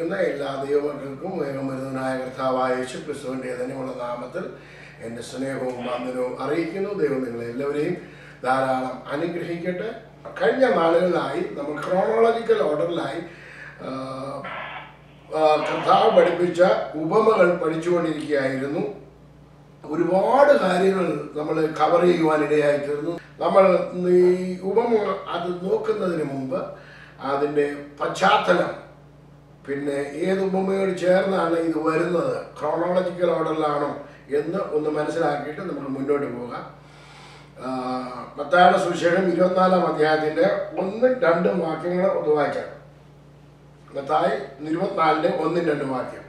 കേൾക്കുന്ന എല്ലാ ദൈവമക്കൾക്കും വേഗമരുന്നനായ കർത്താവായ യേശു ക്രിസ്തുവിൻ്റെ തന്നെയുള്ള നാമത്തിൽ എൻ്റെ സ്നേഹവും വന്ദനവും അറിയിക്കുന്നു. ദൈവം നിങ്ങളെല്ലാവരെയും ധാരാളം അനുഗ്രഹിക്കട്ടെ. കഴിഞ്ഞ നാളുകളിലായി നമ്മൾ ക്രോണോളജിക്കൽ ഓർഡറിലായി കർത്താവ് പഠിപ്പിച്ച ഉപമകൾ പഠിച്ചുകൊണ്ടിരിക്കുകയായിരുന്നു. ഒരുപാട് കാര്യങ്ങൾ നമ്മൾ കവർ ചെയ്യുവാനിടയായി തീർന്നു. നമ്മൾ ഈ ഉപമ അത് നോക്കുന്നതിന് മുമ്പ് അതിൻ്റെ പശ്ചാത്തലം, പിന്നെ ഏത് ഉപമയോട് ചേർന്നാണ് ഇത് വരുന്നത്, ക്രോണോളജിക്കൽ ഓർഡറിലാണോ എന്ന് ഒന്ന് മനസ്സിലാക്കിയിട്ട് നമുക്ക് മുന്നോട്ട് പോകാം. മത്തായിയുടെ സുവിശേഷം 24-ാം അധ്യായത്തിൻ്റെ 1-2 വാക്യങ്ങൾ ഒന്ന് വായിക്കാം. മത്തായി 24-ന്റെ 1-2 വാക്യം.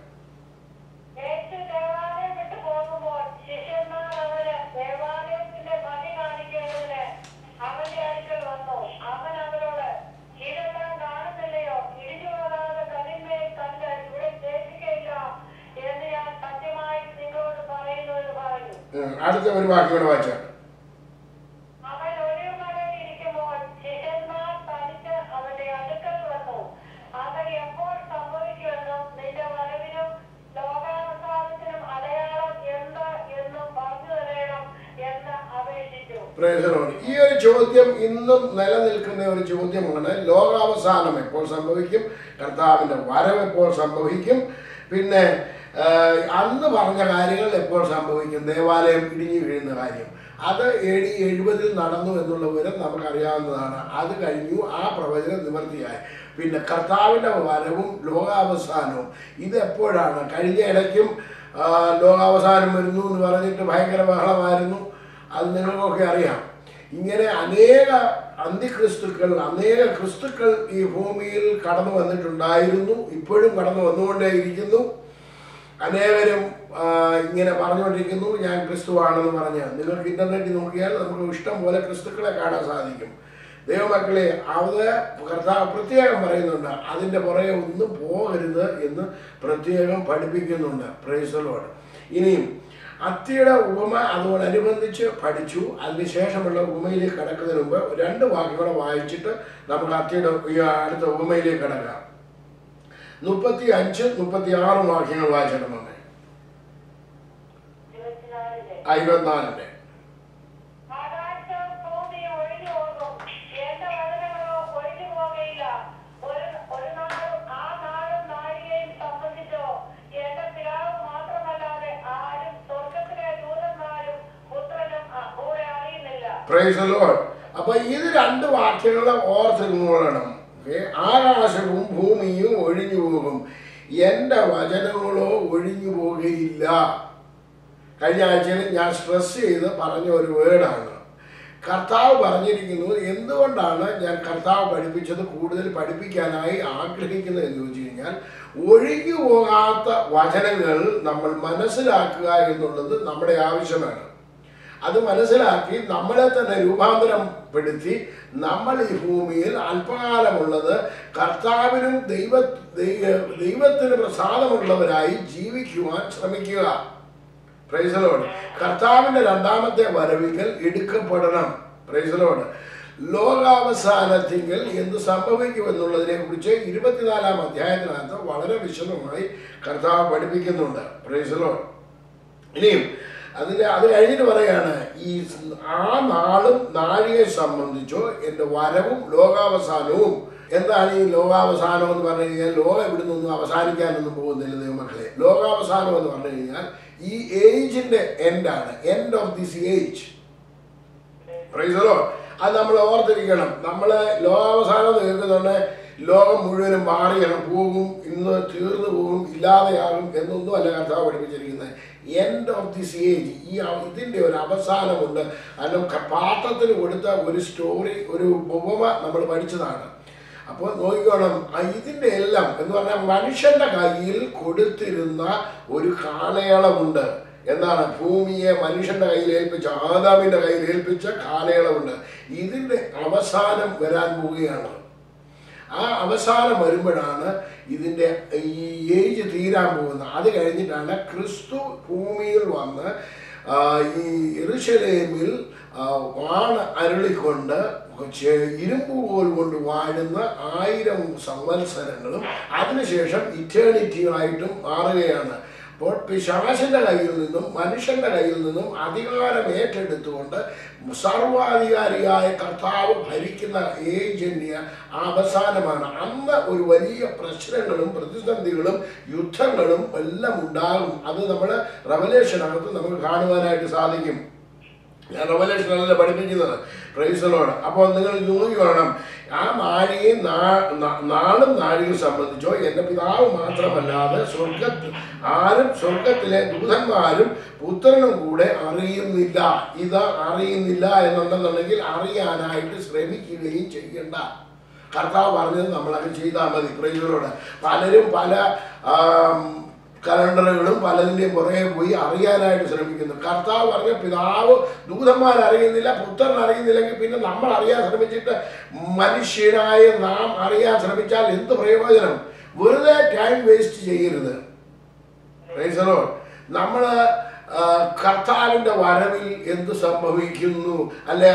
അടുത്ത ഒരു വാക്യം കൂടെ വായിച്ചാൽ ഈ ഒരു ചോദ്യം ഇന്നും നിലനിൽക്കുന്ന ഒരു ചോദ്യമാണ്. ലോകാവസാനം എപ്പോൾ സംഭവിക്കും? കർത്താവിൻ്റെ വരവ് എപ്പോൾ സംഭവിക്കും? പിന്നെ അന്ന് പറഞ്ഞ കാര്യങ്ങൾ എപ്പോൾ സംഭവിക്കും? ദേവാലയം ഇടിഞ്ഞു വീഴുന്ന കാര്യം, അത് AD 70 നടന്നു എന്നുള്ള വിവരം നമുക്കറിയാവുന്നതാണ്. അത് കഴിഞ്ഞു, ആ പ്രവചനം നിവൃത്തിയായി. പിന്നെ കർത്താവിൻ്റെ വരവും ലോകാവസാനവും ഇതെപ്പോഴാണ്? കഴിഞ്ഞ ഇടയ്ക്കും ലോകാവസാനം വരുന്നു എന്ന് പറഞ്ഞിട്ട് ഭയങ്കര ബഹളമായിരുന്നു. അത് നിങ്ങൾക്കൊക്കെ അറിയാം. ഇങ്ങനെ അനേക അന്തിക്രിസ്തുക്കൾ, അനേക ക്രിസ്തുക്കൾ ഈ ഭൂമിയിൽ കടന്നു വന്നിട്ടുണ്ടായിരുന്നു, ഇപ്പോഴും കടന്നു വന്നുകൊണ്ടേയിരിക്കുന്നു. അനേകരും ഇങ്ങനെ പറഞ്ഞുകൊണ്ടിരിക്കുന്നു, ഞാൻ ക്രിസ്തുവാണെന്ന് പറഞ്ഞ്. നിങ്ങൾക്ക് ഇൻ്റർനെറ്റിൽ നോക്കിയാൽ നമുക്ക് ഇഷ്ടം പോലെ ക്രിസ്തുക്കളെ കാണാൻ സാധിക്കും. ദൈവമക്കളെ, അത് കർത്താവ് പ്രത്യേകം പറയുന്നുണ്ട്, അതിൻ്റെ പുറകെ ഒന്നും പോകരുത് എന്ന് പ്രത്യേകം പഠിപ്പിക്കുന്നുണ്ട്. Praise the Lord. ഇനിയും അത്തിയുടെ ഉപമ അതോടനുബന്ധിച്ച് പഠിച്ചു. അതിനുശേഷമുള്ള ഉപമയിലേക്ക് കടക്കുന്നതിന് മുമ്പ് 2 വാക്യങ്ങളെ വായിച്ചിട്ട് നമുക്ക് അത്തിയുടെ അടുത്ത ഉപമയിലേക്ക് കടക്കാം. 35-36 വാക്യങ്ങൾ വായിച്ചിട്ടുണ്ട്. 24-ന്റെ പ്രൈസ് ദി ലോർഡ്. അപ്പൊ ഇത് 2 വാക്യങ്ങളെ ഓർത്തിരുന്നോളണം. ആകാശവും ഭൂമിയും ഒഴിഞ്ഞു പോകും, എൻ്റെ വചനങ്ങളോ ഒഴിഞ്ഞു പോകുകയില്ല. കഴിഞ്ഞ ആഴ്ചയിൽ ഞാൻ സ്ട്രെസ് ചെയ്ത് പറഞ്ഞ ഒരു വേർഡാണ്. കർത്താവ് പറഞ്ഞിരിക്കുന്നു. എന്തുകൊണ്ടാണ് ഞാൻ കർത്താവ് പഠിപ്പിച്ചത് കൂടുതൽ പഠിപ്പിക്കാനായി ആഗ്രഹിക്കുന്നത് എന്ന് ചോദിച്ചു കഴിഞ്ഞാൽ, ഒഴിഞ്ഞു പോകാത്ത വചനങ്ങൾ നമ്മൾ മനസ്സിലാക്കുക എന്നുള്ളത് നമ്മുടെ ആവശ്യമാണ്. അത് മനസ്സിലാക്കി നമ്മളെ തന്നെ രൂപാന്തരപ്പെടുത്തി നമ്മൾ ഈ ഭൂമിയിൽ അല്പകാലമുള്ളത് കർത്താവിനും ദൈവത്തിന് പ്രസാദമുള്ളവരായി ജീവിക്കുവാൻ ശ്രമിക്കുക. Praise the Lord. കർത്താവിൻ്റെ 2ാമത്തെ വരവിങ്കൽ എടുക്കപ്പെടണം. Praise the Lord. ലോകാവസാനത്തിങ്കൽ എന്ത് സംഭവിക്കുമെന്നുള്ളതിനെ കുറിച്ച് 24-ാം അധ്യായത്തിനകത്ത് വളരെ വിശദമായി കർത്താവ് പഠിപ്പിക്കുന്നുണ്ട്. Praise the Lord. ഇനിയും അത് കഴിഞ്ഞിട്ട് പറയാണ്, ഈ ആ നാളും നാഴികയെ സംബന്ധിച്ചോ എൻ്റെ വരവും ലോകാവസാനവും. എന്താണ് ഈ ലോകാവസാനം എന്ന് പറഞ്ഞു കഴിഞ്ഞാൽ? ലോകം ഇവിടെ നിന്നും അവസാനിക്കാനൊന്നും പോകുന്നില്ല ദൈവമക്കളെ. ലോകാവസാനം എന്ന് പറഞ്ഞു കഴിഞ്ഞാൽ ഈ ഏജിൻ്റെ എൻഡാണ്, end of this age. Praise the Lord. അത് നമ്മൾ ഓർത്തിരിക്കണം. നമ്മൾ ലോകാവസാനം കേൾക്കുന്നുണ്ട്, ലോകം മുഴുവനും മാറിയാണ് പോകും, ഇന്ന് തീർന്നു പോകും, ഇല്ലാതെയാകും എന്നൊന്നും അല്ല കർത്താവ് പഠിപ്പിച്ചിരിക്കുന്നത്. എൻഡ് ഓഫ് ദിസ് ഏജ്, ഇതിൻ്റെ ഒരു അവസാനമുണ്ട്. കാരണം പാത്രത്തിന് കൊടുത്ത ഒരു സ്റ്റോറി, ഒരു ഉപമ നമ്മൾ പഠിച്ചതാണ്. അപ്പോൾ നോക്കിക്കോണം, ഇതിൻ്റെ എല്ലാം എന്ന് പറഞ്ഞാൽ മനുഷ്യൻ്റെ കയ്യിൽ കൊടുത്തിരുന്ന ഒരു കാലയളവുണ്ട്. എന്താണ്? ഭൂമിയെ മനുഷ്യൻ്റെ കയ്യിൽ ഏൽപ്പിച്ച, ആദാമിൻ്റെ കയ്യിൽ ഏൽപ്പിച്ച കാലയളവുണ്ട്. ഇതിൻ്റെ അവസാനം വരാൻ പോവുകയാണ്. ആ അവസാനം വരുമ്പോഴാണ് ഇതിൻ്റെ ഈ ഏജ് തീരാൻ പോകുന്നത്. അത് കഴിഞ്ഞിട്ടാണ് ക്രിസ്തു ഭൂമിയിൽ വന്ന് ഈ യെരൂശലേമിൽ വാണ് അരുളിക്കൊണ്ട് ഇരുമ്പ് കോൽ കൊണ്ട് വാഴുന്ന 1000 സംവത്സരങ്ങളും അതിനുശേഷം ഇറ്റേണിറ്റിയായിട്ടും മാറുകയാണ്. അപ്പോൾ പിശാചിന്റെ കയ്യിൽ നിന്നും മനുഷ്യന്റെ കയ്യിൽ നിന്നും അധികാരം ഏറ്റെടുത്തുകൊണ്ട് സർവാധികാരിയായ കർത്താവ് ഭരിക്കുന്ന ഏജന്യ അവസാനമാണ്. അന്ന് ഒരു വലിയ പ്രശ്നങ്ങളും പ്രതിസന്ധികളും യുദ്ധങ്ങളും എല്ലാം ഉണ്ടാകും. അത് നമ്മൾ റെവലേഷനകത്ത് നമുക്ക് കാണുവാനായിട്ട് സാധിക്കും. ഞാൻ റെവലേഷനല്ല പഠിപ്പിക്കുന്നത്. Price the Lord. അപ്പോൾ നിങ്ങൾ നോക്കി വേണം, ആ നാഴികയും നാളും നാഴികയും സംബന്ധിച്ചോ എൻ്റെ പിതാവ് മാത്രമല്ലാതെ സ്വർഗത്തിലെ ദൂതന്മാരും പുത്രനും കൂടെ അറിയുന്നില്ല. ഇത് അറിയുന്നില്ല എന്നുണ്ടെന്നുണ്ടെങ്കിൽ അറിയാനായിട്ട് ശ്രമിക്കുകയും ചെയ്യണ്ട. കർത്താവ് പറഞ്ഞത് നമ്മളത് ചെയ്താൽ മതി. Price the Lord. പലരും പല കലണ്ടറുകളും പലതിൻ്റെയും പുറകെ പോയി അറിയാനായിട്ട് ശ്രമിക്കുന്നു. കർത്താവ് പറഞ്ഞ പിതാവ് ദൂതന്മാർ അറിയുന്നില്ല, പുത്രൻ അറിയുന്നില്ലെങ്കിൽ പിന്നെ നമ്മൾ അറിയാൻ ശ്രമിച്ചിട്ട് മനുഷ്യനായ നാം അറിയാൻ ശ്രമിച്ചാൽ എന്ത് പ്രയോജനം? വെറുതെ ടൈം വേസ്റ്റ് ചെയ്യരുത്. Price the Lord. നമ്മൾ കർത്താവിൻ്റെ വരവിൽ എന്ത് സംഭവിക്കുന്നു അല്ലെ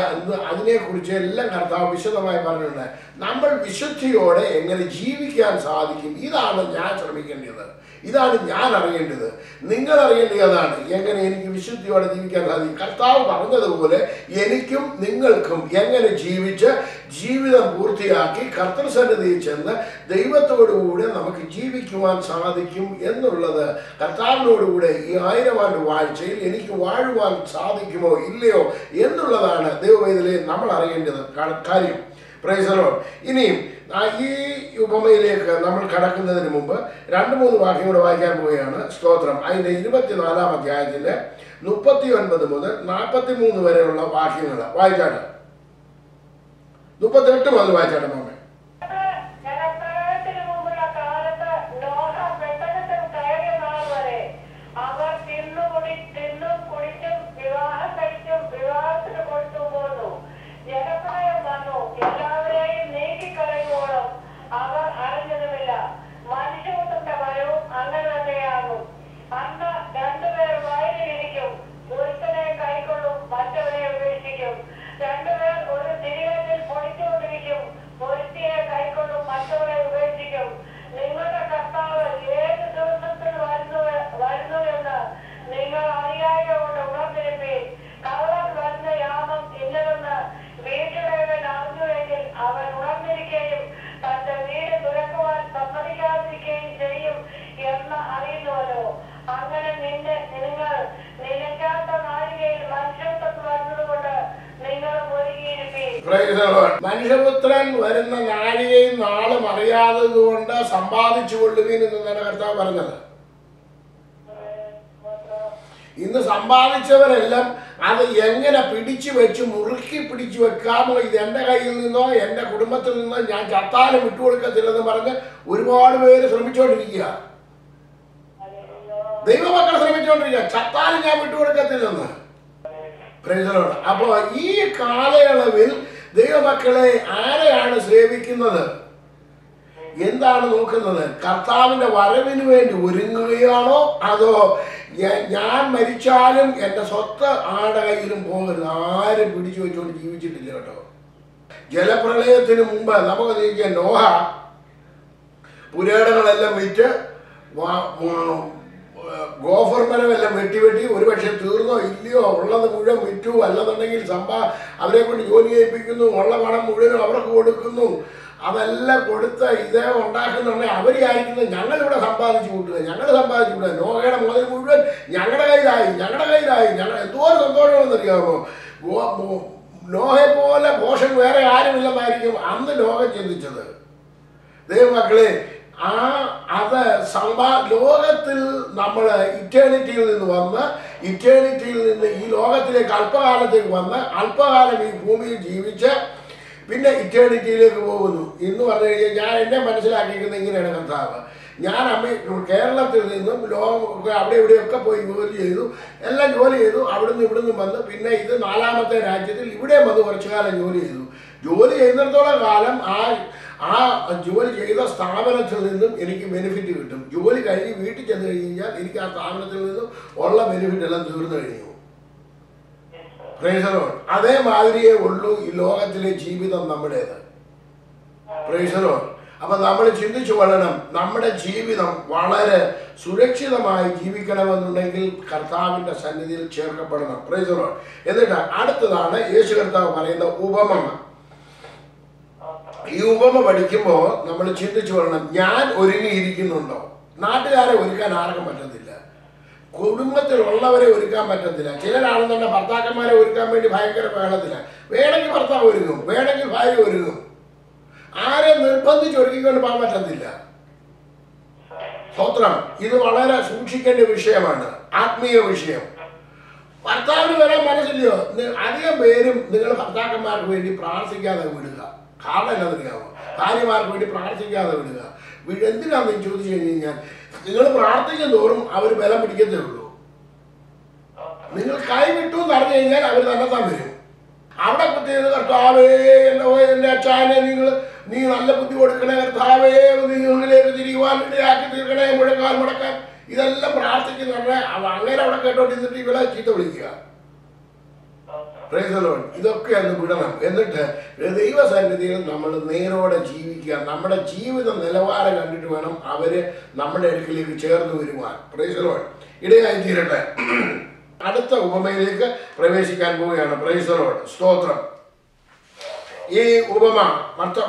അതിനെക്കുറിച്ച് എല്ലാം കർത്താവ് വിശദമായി പറഞ്ഞിട്ടുണ്ട്. നമ്മൾ വിശുദ്ധിയോടെ എങ്ങനെ ജീവിക്കാൻ സാധിക്കും, ഇതാണ് ഞാൻ ശ്രമിക്കേണ്ടത്, ഇതാണ് ഞാൻ അറിയേണ്ടത്. നിങ്ങൾ അറിയേണ്ടത് അതാണ്, എങ്ങനെ എനിക്ക് വിശുദ്ധിയോടെ ജീവിക്കാൻ സാധിക്കും. കർത്താവ് പറഞ്ഞതുപോലെ എനിക്കും നിങ്ങൾക്കും എങ്ങനെ ജീവിച്ച് ജീവിതം പൂർത്തിയാക്കി കർത്തൃസന്നിധിയിൽ ചെന്ന് ദൈവത്തോടുകൂടെ നമുക്ക് ജീവിക്കുവാൻ സാധിക്കും എന്നുള്ളത്, കർത്താവിനോടുകൂടെ ഈ 1000 ആണ്ട് വാഴ്ചയിൽ എനിക്ക് വാഴുവാൻ സാധിക്കുമോ ഇല്ലയോ എന്നുള്ളതാണ് ദൈവവേദനയിൽ നമ്മൾ അറിയേണ്ടത് കാര്യം. Price the Lord. ഇനിയും ഈ ഉപമയിലേക്ക് നമ്മൾ കടക്കുന്നതിന് മുമ്പ് 2-3 വാക്യം കൂടെ വായിക്കാൻ പോവുകയാണ്. സ്തോത്രം. അതിൻ്റെ 24-ാം അധ്യായത്തിൻ്റെ 39 മുതൽ 43 വരെയുള്ള വാക്യങ്ങൾ വായിച്ചാണ്. 38 മുതൽ വായിച്ചാണ് മാമ. മനുഷ്യപുത്രൻ വരുന്ന നാഴികയും നാളും അറിയാത്തത് കൊണ്ട് സമ്പാദിച്ചു കൊള്ളുവീൻ എന്നാണ് കർത്താവ് പറഞ്ഞത്. ഇന്ന് സമ്പാദിച്ചവരെല്ലാം അത് എങ്ങനെ പിടിച്ചു വെച്ച് മുറുക്കി പിടിച്ചു വെക്കാമോ, ഇത് എൻ്റെ കയ്യിൽ നിന്നോ എൻ്റെ കുടുംബത്തിൽ നിന്നോ ഞാൻ ചത്താലും വിട്ടുകൊടുക്കത്തില്ലെന്ന് പറഞ്ഞ് ഒരുപാട് പേര് ശ്രമിച്ചുകൊണ്ടിരിക്കുക. ദൈവമക്കൾ ശ്രമിച്ചുകൊണ്ടിരിക്കുക, ചത്താലും ഞാൻ വിട്ടുകൊടുക്കത്തില്ലെന്ന്. അപ്പോൾ ഈ കാലയളവിൽ ദൈവമക്കളെ ആരെയാണ് സേവിക്കുന്നത്? എന്താണ് നോക്കുന്നത്? കർത്താവിൻ്റെ വരവിന് വേണ്ടി ഒരുങ്ങുകയാണോ, അതോ ഞാൻ മരിച്ചാലും എൻ്റെ സ്വത്ത് ആരുടെ കയ്യിലും പോകരുത്, ആരും പിടിച്ചു വെച്ചുകൊണ്ട് ജീവിച്ചിട്ടില്ല കേട്ടോ. ജലപ്രളയത്തിന് മുമ്പ് നമുക്ക് നോക്കിയ നോഹ പുരേടങ്ങളെല്ലാം വിറ്റ് ഗോഫർ മരമെല്ലാം വെട്ടി ഒരുപക്ഷെ തീർന്നോ ഇല്ലയോ ഉള്ളത് മുഴുവൻ വിറ്റു, അല്ലെന്നുണ്ടെങ്കിൽ അവരെ കൊണ്ട് ജോലി ചെയ്യിപ്പിക്കുന്നു, ഉള്ള പണം മുഴുവനും അവർക്ക് കൊടുക്കുന്നു. അതെല്ലാം കൊടുത്ത് ഇതേ ഉണ്ടാക്കുന്നുണ്ടെങ്കിൽ അവരായിരിക്കുന്നത് ഞങ്ങളിവിടെ സമ്പാദിച്ചു കൂട്ടുക, നോഹയുടെ മുതൽ മുഴുവൻ ഞങ്ങളുടെ കയ്യിലായി. ഞങ്ങൾ എന്തോരം സന്തോഷമെന്നറിയാമോ? നോഹയെ പോലെ പോഷൻ വേറെ ആരുമില്ലെന്നായിരിക്കും അന്ന് ലോകം ചിന്തിച്ചത്. ദൈവമക്കളെ, അത് ലോകത്തിൽ നമ്മൾ ഇറ്റേണിറ്റിയിൽ നിന്ന് ഈ ലോകത്തിലേക്ക് അല്പകാലത്തേക്ക് വന്ന് അല്പകാലം ഈ ഭൂമിയിൽ ജീവിച്ച് പിന്നെ ഇറ്റേണിറ്റിയിലേക്ക് പോകുന്നു. ഇന്ന് പറഞ്ഞു കഴിഞ്ഞാൽ ഞാൻ എന്നെ മനസ്സിലാക്കിയിരിക്കുന്നത് ഇങ്ങനെയാണ് കർത്താവ്. ഞാൻ കേരളത്തിൽ നിന്നും ലോകം അവിടെ ഇവിടെയൊക്കെ പോയി എല്ലാം ജോലി ചെയ്തു. ഇവിടുന്ന് വന്ന് പിന്നെ ഇത് 4ാമത്തെ രാജ്യത്തിൽ ഇവിടെ വന്ന് കുറച്ചു കാലം ജോലി ചെയ്യുന്നിടത്തോളം കാലം ആ ജോലി ചെയ്ത സ്ഥാപനത്തിൽ നിന്നും എനിക്ക് ബെനിഫിറ്റ് കിട്ടും. ജോലി കഴിഞ്ഞ് വീട്ടിൽ ചെന്ന് കഴിഞ്ഞാൽ എനിക്ക് ആ സ്ഥാപനത്തിൽ നിന്നും ഉള്ള ബെനിഫിറ്റ് എല്ലാം തീർന്നു കഴിഞ്ഞു. Price the Lord. അതേമാതിരിയേ ഉള്ളൂ ഈ ലോകത്തിലെ ജീവിതം നമ്മുടേത്. Price the Lord. അപ്പൊ നമ്മൾ ചിന്തിച്ചു കൊള്ളണം, നമ്മുടെ ജീവിതം വളരെ സുരക്ഷിതമായി ജീവിക്കണമെന്നുണ്ടെങ്കിൽ കർത്താവിന്റെ സന്നിധിയിൽ ചേർക്കപ്പെടണം. Price the Lord. എന്നിട്ട് അടുത്തതാണ് യേശു കർത്താവ് പറയുന്ന ഉപമ. ഈ ഉപമ പഠിക്കുമ്പോൾ നമ്മൾ ചിന്തിച്ചു കൊള്ളണം, ഞാൻ ഒരുങ്ങിയിരിക്കുന്നുണ്ടോ? നാട്ടുകാരെ ഒരുക്കാൻ ആർക്കും പറ്റത്തില്ല, കുടുംബത്തിലുള്ളവരെ ഒരുക്കാൻ പറ്റത്തില്ല. ചിലരാണെന്നുണ്ടെങ്കിൽ ഭർത്താക്കന്മാരെ ഒരുക്കാൻ വേണ്ടി ഭയങ്കര വേളത്തില്ല. വേണമെങ്കിൽ ഭർത്താവ് ഒരുങ്ങും, വേണമെങ്കിൽ ഭാര്യ ഒരുങ്ങും. ആരെ നിർബന്ധിച്ച് ഒരുക്കിക്കൊണ്ട് പോകാൻ പറ്റത്തില്ല. സ്തോത്രം. ഇത് വളരെ സൂക്ഷിക്കേണ്ട വിഷയമാണ്, ആത്മീയ വിഷയം. ഭർത്താവിന് വരാൻ മനസ്സില്ലയോ? അധികം പേരും നിങ്ങൾ ഭർത്താക്കന്മാർക്ക് വേണ്ടി പ്രാർത്ഥിക്കാതെ വിടുക. കാരണം എന്നറിയാമോ? ഭാര്യമാർക്ക് വേണ്ടി പ്രാർത്ഥിക്കാതെ വിടുക. എന്തിനാണെന്ന് ചോദിച്ചു കഴിഞ്ഞാൽ, നിങ്ങൾ പ്രാർത്ഥിക്കും തോറും അവർ ബലം പിടിക്കത്തേ ഉള്ളൂ. നിങ്ങൾ കൈവിട്ടു എന്ന് അറിഞ്ഞു കഴിഞ്ഞാൽ അവർ തന്നെത്താൻ വരും. അവിടെ കുത്തിയത് കർത്താവേ എൻ്റെ അച്ഛനെ നീ നല്ല ബുദ്ധി കൊടുക്കണേ, കർത്താവേ നിങ്ങളിലേക്ക് തിരിയുവാൻ ഇടയാക്കി തീർക്കണേ, മുടക്കാൻ ഇതെല്ലാം പ്രാർത്ഥിക്കുന്നുണ്ട്. അങ്ങനെ അവിടെ കേട്ടോണ്ടിരുന്നിട്ട് ഇവിടെ ചീത്ത വിളിക്കുക. Price the Lord. ഇതൊക്കെ ഒന്ന് വിടണം. എന്നിട്ട് ദൈവസന്നിധിയിൽ നമ്മൾ നേരോടെ ജീവിക്കുക. നമ്മുടെ ജീവിത നിലവാരം കണ്ടിട്ട് വേണം അവര് നമ്മുടെ അടുക്കിലേക്ക് ചേർന്ന് വരുവാൻ. Price the Lord. ഇടയായി തീരട്ടെ. അടുത്ത ഉപമയിലേക്ക് പ്രവേശിക്കാൻ പോവുകയാണ്. Price the Lord. സ്തോത്രം. ഈ ഉപമ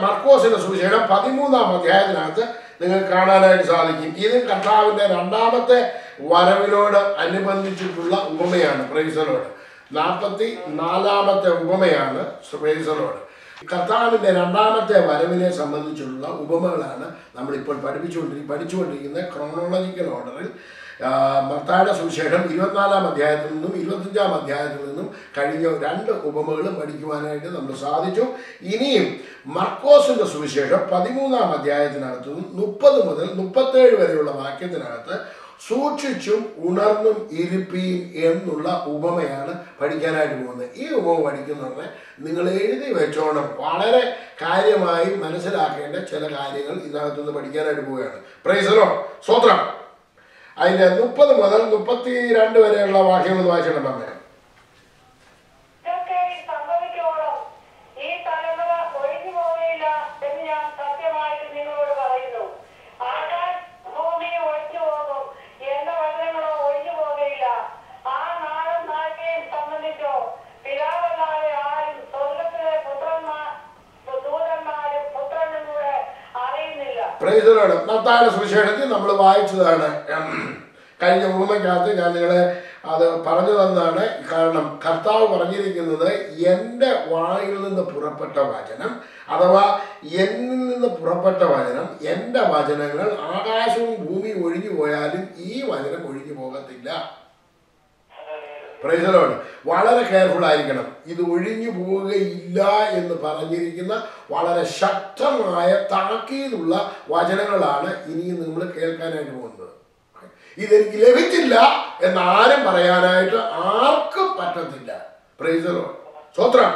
മർക്കോസിന്റെ സുവിശേഷം 13-ാം അധ്യായത്തിനകത്ത് നിങ്ങൾക്ക് കാണാനായിട്ട് സാധിക്കും. ഇത് കർത്താവിന്റെ രണ്ടാമത്തെ വരവിനോട് അനുബന്ധിച്ചിട്ടുള്ള ഉപമയാണ്. Praise the Lord. 44-ാമത്തെ ഉപമയാണ്. Praise the Lord. കർത്താവിന്റെ രണ്ടാമത്തെ വരവിനെ സംബന്ധിച്ചുള്ള ഉപമകളാണ് നമ്മളിപ്പോൾ പഠിച്ചുകൊണ്ടിരിക്കുന്ന ക്രോണോളജിക്കൽ ഓർഡറിൽ. മത്തായിയുടെ സുവിശേഷം 24-ാം അധ്യായത്തിൽ നിന്നും 25-ാം അധ്യായത്തിൽ നിന്നും കഴിഞ്ഞ 2 ഉപമകളും പഠിക്കുവാനായിട്ട് നമ്മൾ സാധിച്ചു. ഇനിയും മർക്കോസിന്റെ സുവിശേഷം 13-ാം അധ്യായത്തിനകത്ത് 30 മുതൽ 37 വരെയുള്ള വാക്യത്തിനകത്ത് സൂക്ഷിച്ചും ഉണർന്നും ഇരിപ്പീൻ എന്നുള്ള ഉപമയാണ് പഠിക്കാനായിട്ട് പോകുന്നത്. ഈ ഉപമ പഠിക്കുന്നതിന് നിങ്ങൾ എഴുതി വെച്ചോണം. വളരെ കാര്യമായി മനസ്സിലാക്കേണ്ട ചില കാര്യങ്ങൾ ഇതിനകത്തുനിന്ന് പഠിക്കാനായിട്ട് പോവുകയാണ്. Price the Lord. സ്തോത്രം. അതിന്റെ 30 മുതൽ 32 വരെയുള്ള വാക്യങ്ങൾ വായിച്ചിട്ടുണ്ട്. അമ്മ പ്രൈസ് ദി ലോർഡ്. മത്തായിയുടെ സുവിശേഷത്തിൽ നമ്മൾ വായിച്ചതാണ്. കഴിഞ്ഞ ഉപമയ്ക്കകത്ത് ഞാൻ നിങ്ങളെ അത് പറഞ്ഞു തന്നതാണ്. കാരണം കർത്താവ് പറഞ്ഞിരിക്കുന്നത്, എൻ്റെ വായിൽ നിന്ന് പുറപ്പെട്ട വചനം, അഥവാ എന്നിൽ നിന്ന് പുറപ്പെട്ട വചനം, എൻ്റെ വചനങ്ങൾ ആകാശവും ഭൂമിയും ഒഴിഞ്ഞു പോയാലും ഈ വചനം ഒഴിഞ്ഞു പോകത്തില്ല. Price the Lord. വളരെ കെയർഫുൾ ആയിരിക്കണം. ഇത് ഒഴിഞ്ഞു പോവുകയില്ല എന്ന് പറഞ്ഞിരിക്കുന്ന വളരെ ശക്തമായ താക്കീതുള്ള വചനങ്ങളാണ് ഇനിയും നമ്മൾ കേൾക്കാനായിട്ട് പോകുന്നത്. ഇതെനിക്ക് ലഭിച്ചില്ല എന്നാരും പറയാനായിട്ട് ആർക്കും പറ്റത്തില്ല. Price the Lord. സ്തോത്രം.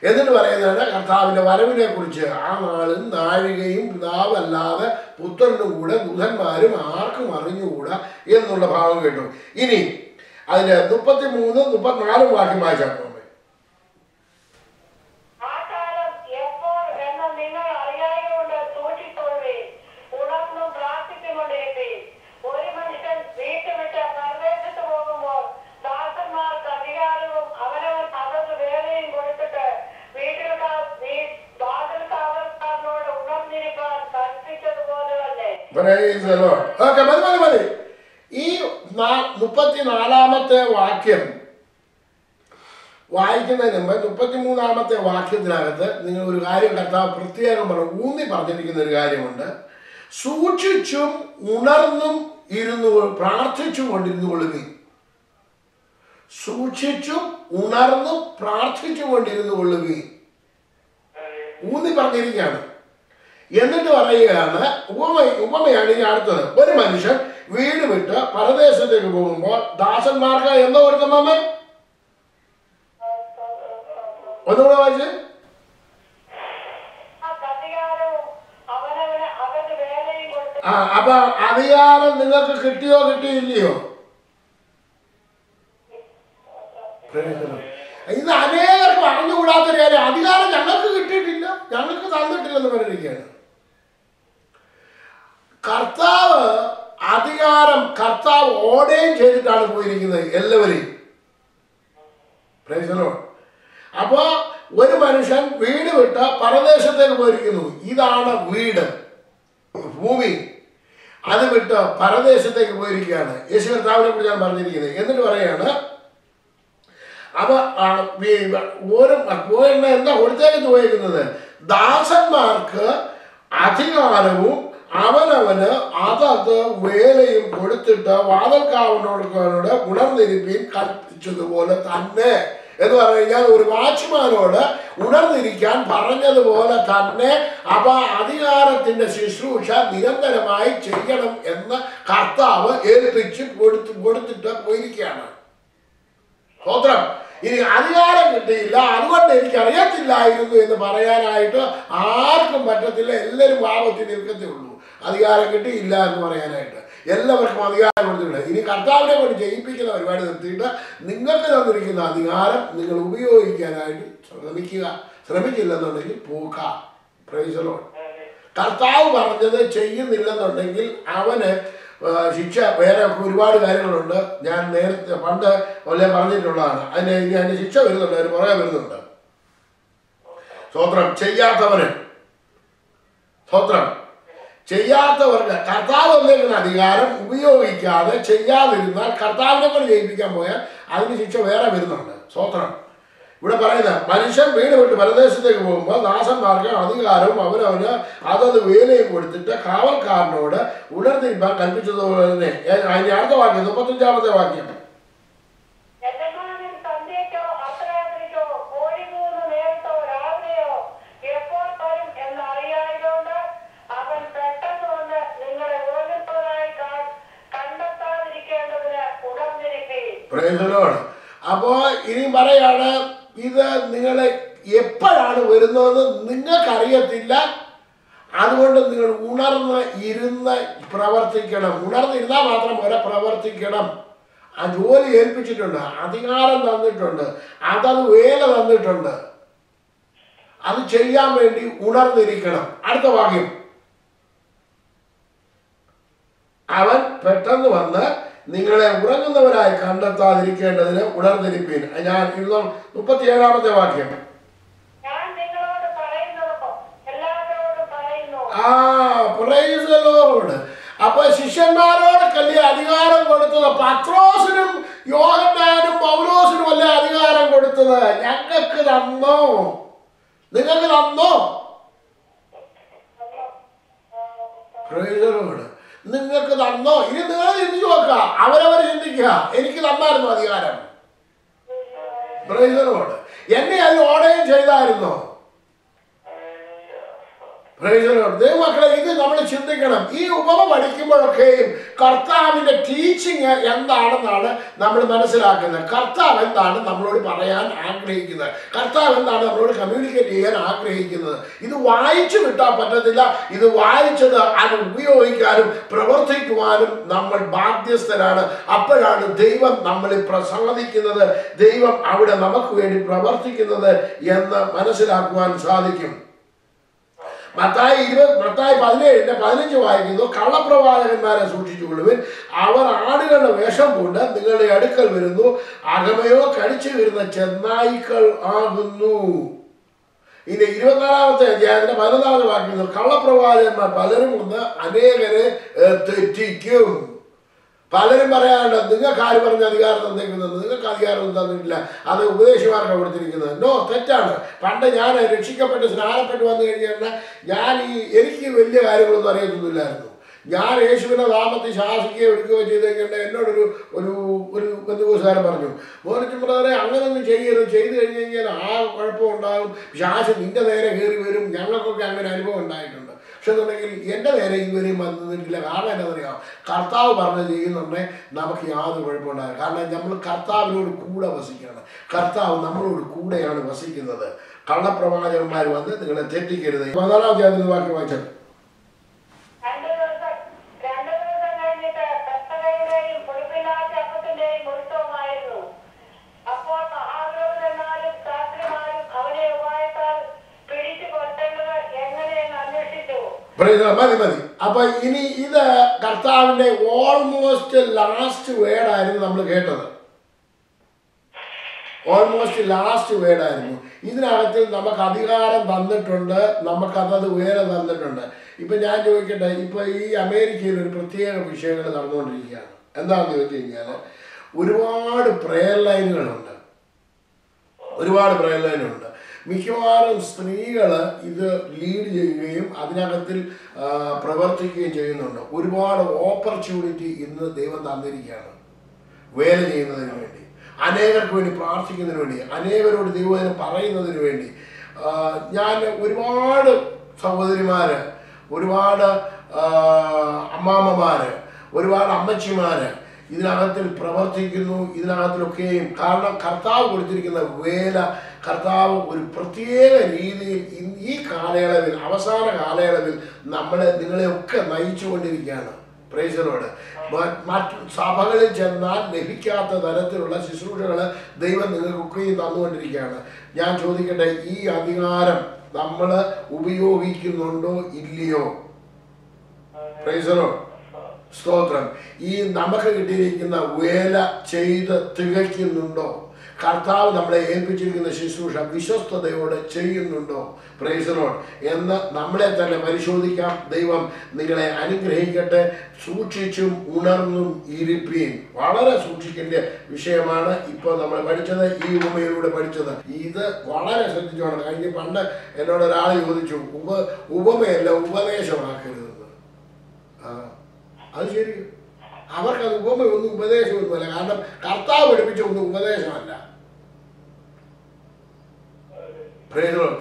എന്നിട്ട് പറയുന്നതാണ് കർത്താവിന്റെ വരവിനെ കുറിച്ച്. ആ നാളും നാഴികയും പിതാവല്ലാതെ പുത്രനും കൂടെ ദൂതന്മാരും ആർക്കും അറിഞ്ഞുകൂടാ എന്നുള്ള ഭാഗം കേട്ടു. ഇനി അതിന്റെ 33, 34 വാക്യം വായിച്ചാൽ മതി. ഈ 34-ാമത്തെ വാക്യം വായിക്കുന്നതിന് മുമ്പ് 33-ാമത്തെ വാക്യത്തിനകത്ത് നിങ്ങൾ ഒരു കാര്യം കർത്താവ് പ്രത്യേകം ഊന്നി പറഞ്ഞിരിക്കുന്ന ഒരു കാര്യമുണ്ട്. സൂക്ഷിച്ചും ഉണർന്നും പ്രാർത്ഥിച്ചു കൊണ്ടിരുന്നു കൊള്ളുകയും. സൂക്ഷിച്ചും ഉണർന്നും പ്രാർത്ഥിച്ചു കൊണ്ടിരുന്നു കൊള്ളുകയും ഊന്നി പറഞ്ഞിരിക്കുകയാണ്. എന്നിട്ട് പറയുകയാണ്, ഉപമയാണ് ഈ അടുത്തത്. ഒരു മനുഷ്യൻ വീട് വിട്ട് പരദേശത്തേക്ക് പോകുമ്പോൾ ദാസന്മാർക്ക് എന്തോ കൊടുത്തമ്മ ഒന്നുകൂടെ വായിച്ച്. അപ്പൊ അധികാരം നിങ്ങൾക്ക് കിട്ടിയോ കിട്ടിയില്ലയോ? ഇന്ന് അനേകർക്കും അറിഞ്ഞുകൂടാത്തൊരു കാര്യം, അധികാരം ഞങ്ങൾക്ക് കിട്ടിയിട്ടില്ല, ഞങ്ങൾക്ക് തന്നിട്ടില്ലെന്ന് പറഞ്ഞിരിക്കുകയാണ്. കർത്താവ് അധികാരം കർത്താവ് ഓർഡർ ചെയ്തിട്ടാണ് പോയിരിക്കുന്നത് എല്ലാവരെയും. അപ്പോ ഒരു മനുഷ്യൻ വീട് വിട്ട് പരദേശത്തേക്ക് പോയിരിക്കുന്നു. ഇതാണ് വീട്, ഭൂമി. അത് വിട്ട് പരദേശത്തേക്ക് പോയിരിക്കുകയാണ്. യേശു കർത്താവിനെ കുറിച്ചാണ് പറഞ്ഞിരിക്കുന്നത്. എന്നിട്ട് പറയാണ്, അപ്പൊ എന്താ കൊടുത്തേക്ക് പോയിരിക്കുന്നത്? ദാസന്മാർക്ക് അധികാരവും അവനവന് അതത് വേലയും കൊടുത്തിട്ട് വാതിൽക്കാവനോട് ഉണർന്നിരിപ്പീൻ കൽപ്പിച്ചതുപോലെ തന്നെ എന്ന് പറഞ്ഞു കഴിഞ്ഞാൽ ഒരു വാച്ച്മാനോട് ഉണർന്നിരിക്കാൻ പറഞ്ഞതുപോലെ തന്നെ അവ അധികാരത്തിന്റെ ശുശ്രൂഷ നിരന്തരമായി ചെയ്യണം എന്ന് കർത്താവ് ഏൽപ്പിച്ച് കൊടുത്തിട്ട് പോയിരിക്കുകയാണ്. സ്തോത്രം. ഇനി അധികാരം കിട്ടിയില്ല, അതുകൊണ്ട് എനിക്ക് അറിയത്തില്ലായിരുന്നു എന്ന് പറയാനായിട്ട് ആർക്കും പറ്റത്തില്ല. എല്ലാവരും പാപത്തിൽ നിൽക്കത്തേ ഉള്ളൂ. അധികാരം കിട്ടിയില്ല എന്ന് പറയാനായിട്ട് എല്ലാവർക്കും അധികാരം കൊടുത്തിട്ടുണ്ട്. ഇനി കർത്താവിനെ കൊണ്ട് ജയിപ്പിക്കുന്ന പരിപാടി നിർത്തിയിട്ട് നിങ്ങൾക്ക് തന്നിരിക്കുന്ന അധികാരം നിങ്ങൾ ഉപയോഗിക്കാനായിട്ട് ശ്രമിച്ചില്ലെന്നുണ്ടെങ്കിൽ പോക്ക. Praise the Lord. കർത്താവ് പറഞ്ഞത് ചെയ്യുന്നില്ലെന്നുണ്ടെങ്കിൽ അവന് ശിക്ഷ. വേറെ ഒരുപാട് കാര്യങ്ങളുണ്ട്, ഞാൻ നേരത്തെ പണ്ട് വല്ല പറഞ്ഞിട്ടുള്ളതാണ്. അതിന്റെ ശിക്ഷ വരുന്നുണ്ട്, അതിന് പുറകെ വരുന്നുണ്ട്. സ്തോത്രം. ചെയ്യാത്തവർക്ക് കർത്താവ് എന്തെങ്കിലും അധികാരം ഉപയോഗിക്കാതെ ചെയ്യാതിരുന്നാൽ, കർത്താവിനെ കൊണ്ട് ജയിപ്പിക്കാൻ പോയാൽ അതിന് ശിക്ഷ വേറെ വരുന്നുണ്ട്. സ്തോത്രം. ഇവിടെ പറയുന്നത്, മനുഷ്യൻ വീട് വിട്ട് പരദേശത്തേക്ക് പോകുമ്പോൾ ദാസന്മാർക്ക് അധികാരവും അവനവന് അതത് വേലയും കൊടുത്തിട്ട് കാവൽക്കാരനോട് ഉണർന്നിരിക്കാൻ കൽപ്പിച്ചതുപോലെ തന്നെ. അതിന്റെ അടുത്ത വാക്യം, 35-ാമത്തെ വാക്യം. അപ്പോ ഇനി പറയാണ്, ഇത് നിങ്ങൾ എപ്പോഴാണ് വരുന്നതെന്ന് നിങ്ങൾക്കറിയത്തില്ല. അതുകൊണ്ട് നിങ്ങൾ ഉണർന്ന് ഇരുന്ന് പ്രവർത്തിക്കണം. ഉണർന്നിരുന്നാൽ മാത്രം പോരാ, പ്രവർത്തിക്കണം. ആ ജോലി ഏൽപ്പിച്ചിട്ടുണ്ട്, അധികാരം തന്നിട്ടുണ്ട്, അതത് വേല തന്നിട്ടുണ്ട്. അത് ചെയ്യാൻ വേണ്ടി ഉണർന്നിരിക്കണം. അടുത്ത വാക്യം, അവൻ പെട്ടെന്ന് വന്ന് നിങ്ങളെ ഉറങ്ങുന്നവരായി കണ്ടെത്താതിരിക്കേണ്ടതിന് ഉണർന്നിരിപ്പീൻ. ഞാൻ 37-ാമത്തെ വാക്യം. Price the Lord. അപ്പൊ ശിഷ്യന്മാരോടൊക്കെ അധികാരം കൊടുത്തത്? പത്രോസിനും യോഹന്നാനും പൗലോസിനും അല്ലേ അധികാരം കൊടുത്തത്? ഞങ്ങൾക്ക് തന്നോ? നിങ്ങൾക്ക് തന്നോ? Price the Lord. നിങ്ങൾക്ക് തന്നോ? ഇനി നിങ്ങൾ ചിന്തിച്ചു നോക്കുക, അവരവർ ചിന്തിക്കുക, എനിക്ക് തന്നായിരുന്നു അധികാരം. Price the Lord. എന്നെ അത് ഓർഡർ ചെയ്തായിരുന്നോ? ദൈവമക്കളെ, ഇത് നമ്മൾ ചിന്തിക്കണം. ഈ ഉപമ പഠിക്കുമ്പോഴൊക്കെയും കർത്താവിന്റെ ടീച്ചിങ് എന്താണെന്നാണ് നമ്മൾ മനസ്സിലാക്കുന്നത്. കർത്താവ് എന്താണ് നമ്മളോട് പറയാൻ ആഗ്രഹിക്കുന്നത്, കർത്താവ് എന്താണ് നമ്മളോട് കമ്മ്യൂണിക്കേറ്റ് ചെയ്യാൻ ആഗ്രഹിക്കുന്നത്. ഇത് വായിച്ചു വിട്ടാൽ പറ്റത്തില്ല. ഇത് വായിച്ചത് അത് ഉപയോഗിക്കാനും പ്രവർത്തിക്കുവാനും നമ്മൾ ബാധ്യസ്ഥരാണ്. അപ്പോഴാണ് ദൈവം നമ്മളിൽ പ്രസാദിക്കുന്നത്, ദൈവം അവിടെ നമുക്ക് വേണ്ടി പ്രവർത്തിക്കുന്നത് എന്ന് മനസ്സിലാക്കുവാൻ സാധിക്കും. മത്തായി 17:15 വായിക്കുന്നു, കള്ളപ്രവാചകന്മാരെ സൂക്ഷിച്ചുകൊള്ളുവിൻ, അവർ ആടുകളുടെ വേഷം കൊണ്ട് നിങ്ങളുടെ അടുക്കൽ വരുന്നു, അകമയോ കടിച്ചു വരുന്ന ചെന്നായ്ക്കൾ ആകുന്നു. ഇനി 24-ാമത്തെ അധ്യായത്തിന്റെ 11-ാമത്തെ വാക്യം, കള്ളപ്രവാചകന്മാർ പലരും വന്ന് അനേകരെ തെറ്റിക്കും. പലരും പറയാറുണ്ട്, നിങ്ങൾക്ക് ആര് പറഞ്ഞ അധികാരം തന്നേക്കുന്നത്? നിങ്ങൾക്ക് അധികാരം തന്നിട്ടില്ല, അത് ഉപദേശിമാർക്കാണ് കൊടുത്തിരിക്കുന്നത്. നോ, തെറ്റാണ്. പണ്ട് ഞാൻ രക്ഷിക്കപ്പെട്ട് സ്നാനപ്പെട്ട് വന്നു കഴിഞ്ഞാൽ എനിക്ക് വലിയ കാര്യങ്ങളൊന്നും അറിയത്തൊന്നുമില്ലായിരുന്നു. ഞാൻ യേശുവിനെ നാമത്തിൽ ശാസിക്കുകയോ എടുക്കുകയോ ചെയ്ത് കഴിഞ്ഞാൽ എന്നോടൊരു ഒരു ഒരു ബന്ധുകൂസാരം പറഞ്ഞു, മോനിച്ചുമ്പളെ അങ്ങനൊന്നും ചെയ്യരുത്, ചെയ്ത് കഴിഞ്ഞ് കഴിഞ്ഞാൽ ആ കുഴപ്പമുണ്ടാകും, ശാസി നിന്റെ നേരെ കയറി വരും. ഞങ്ങൾക്കൊക്കെ അങ്ങനെ അനുഭവം ഉണ്ടായിട്ടുണ്ട്. പക്ഷെ എന്നുണ്ടെങ്കിൽ എൻ്റെ നേരെ ഇതുവരെയും വന്നിട്ടില്ല. കാരണം എന്താണെന്നറിയാം, കർത്താവ് പറഞ്ഞ് ചെയ്യുന്നുണ്ടെങ്കിൽ നമുക്ക് യാതൊരു കുഴപ്പമുണ്ടാകും. കാരണം നമ്മൾ കർത്താവിനോട് കൂടെ വസിക്കുകയാണ്, കർത്താവ് നമ്മളോട് കൂടെയാണ് വസിക്കുന്നത്. കള്ളപ്രവാചകന്മാർ വന്ന് നിങ്ങളെ തെറ്റിക്കരുത്. 14-ാം അധ്യായത്തിൽ വാക്യം വായിച്ചത്, അപ്പോൾ മഹാദേവൻ എന്നാലും മതി മതി. അപ്പൊ ഇനി ഇത് കർത്താവിന്റെ ഓൾമോസ്റ്റ് ലാസ്റ്റ് വേർഡായിരുന്നു നമ്മൾ കേട്ടത്. Almost last വേർഡായിരുന്നു. ഇതിനകത്തിൽ നമുക്ക് അധികാരം തന്നിട്ടുണ്ട്, നമുക്കതത് വേറെ തന്നിട്ടുണ്ട്. ഇപ്പൊ ഞാൻ ചോദിക്കട്ടെ, ഇപ്പൊ ഈ അമേരിക്കയിൽ ഒരു പ്രത്യേക വിഷയങ്ങൾ നടന്നുകൊണ്ടിരിക്കുകയാണ്. എന്താണെന്ന് ചോദിച്ചു കഴിഞ്ഞാൽ ഒരുപാട് പ്രെയർ ലൈനുകളുണ്ട്. മിക്കവാറും സ്ത്രീകൾ ഇത് ലീഡ് ചെയ്യുകയും അതിനകത്തിൽ പ്രവർത്തിക്കുകയും ചെയ്യുന്നുണ്ട്. ഒരുപാട് ഓപ്പർച്യൂണിറ്റി ഇന്ന് ദൈവം തന്നിരിക്കുകയാണ് വേല ചെയ്യുന്നതിന് വേണ്ടി, അനേകർക്ക് വേണ്ടി പ്രാർത്ഥിക്കുന്നതിന് വേണ്ടി, അനേകരോട് ദൈവം പറയുന്നതിന് വേണ്ടി. ഞാൻ ഒരുപാട് സഹോദരിമാർ, ഒരുപാട് അമ്മാമ്മമാർ, ഒരുപാട് അമ്മച്ചിമാർ ഇതിനകത്തിൽ പ്രവർത്തിക്കുന്നു. ഇതിനകത്തിലൊക്കെയും കാരണം കർത്താവ് കൊടുത്തിരിക്കുന്ന വേല കർത്താവ് ഒരു പ്രത്യേക രീതിയിൽ ഈ കാലയളവിൽ, അവസാന കാലയളവിൽ നിങ്ങളെയൊക്കെ നയിച്ചുകൊണ്ടിരിക്കുകയാണ്. Price the Lord. മറ്റു സഭകളിൽ ചെന്നാൽ ലഭിക്കാത്ത തരത്തിലുള്ള ശുശ്രൂഷകൾ ദൈവം നിങ്ങൾക്കൊക്കെയും തന്നുകൊണ്ടിരിക്കുകയാണ്. ഞാൻ ചോദിക്കട്ടെ, ഈ അധികാരം നമ്മൾ ഉപയോഗിക്കുന്നുണ്ടോ ഇല്ലയോ? Price the Lord. സ്തോത്രം. ഈ നമുക്ക് കിട്ടിയിരിക്കുന്ന വേല ചെയ്ത് തികയ്ക്കുന്നുണ്ടോ? കർത്താവ് നമ്മളെ ഏൽപ്പിച്ചിരിക്കുന്ന ശുശ്രൂഷ വിശ്വസ്തയോടെ ചെയ്യുന്നുണ്ടോ? പ്രൈസ് ദി ലോർഡ് എന്ന് നമ്മളെ തന്നെ പരിശോധിക്കാം. ദൈവം നിങ്ങളെ അനുഗ്രഹിക്കട്ടെ. സൂക്ഷിച്ചും ഉണർന്നും ഇരിപ്പീൻ. വളരെ സൂക്ഷിക്കേണ്ട വിഷയമാണ് ഇപ്പോൾ നമ്മൾ പഠിച്ചത്, ഈ ഉപമയിലൂടെ പഠിച്ചത്. ഇത് വളരെ ശ്രദ്ധിച്ചോണം. പണ്ട് എന്നോട് ഒരാൾ ചോദിച്ചു, ഉപമയല്ല ഉപദേശമാക്കരുതെന്ന്. അത് ശരി, അവർക്കത് ഉപമയൊന്നും ഉപദേശമൊന്നുമല്ല. കാരണം കർത്താവ് പഠിപ്പിച്ച ഒന്നും ഉപദേശമല്ല.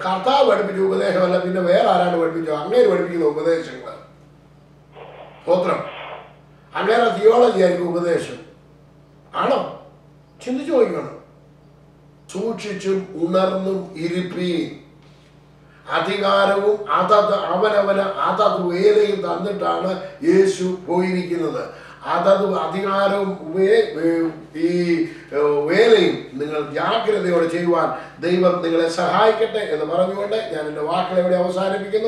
കർത്താവ് പഠിപ്പിച്ച ഉപദേശമല്ല, പിന്നെ വേറെ ആരാണ് പഠിപ്പിച്ചോ? അങ്ങനെ പഠിപ്പിക്കുന്ന ഉപദേശങ്ങൾ. സ്തോത്രം. അങ്ങനെ തിയോളജി ആയിരിക്കും ഉപദേശം ആണോ? ചിന്തിച്ചു നോക്കണം. സൂക്ഷിച്ചും ഉണർന്നും ഇരിപ്പീൻ. അധികാരവും അതത് വേലയും തന്നിട്ടാണ് യേശു പോയിരിക്കുന്നത്. അധികാരവും ഈ വേലയും നിങ്ങൾ ജാഗ്രതയോടെ ചെയ്യുവാൻ ദൈവം നിങ്ങളെ സഹായിക്കട്ടെ എന്ന് പറഞ്ഞുകൊണ്ട് ഞാൻ എൻ്റെ വാക്കുകൾ ഇവിടെ അവസാനിപ്പിക്കുന്നു.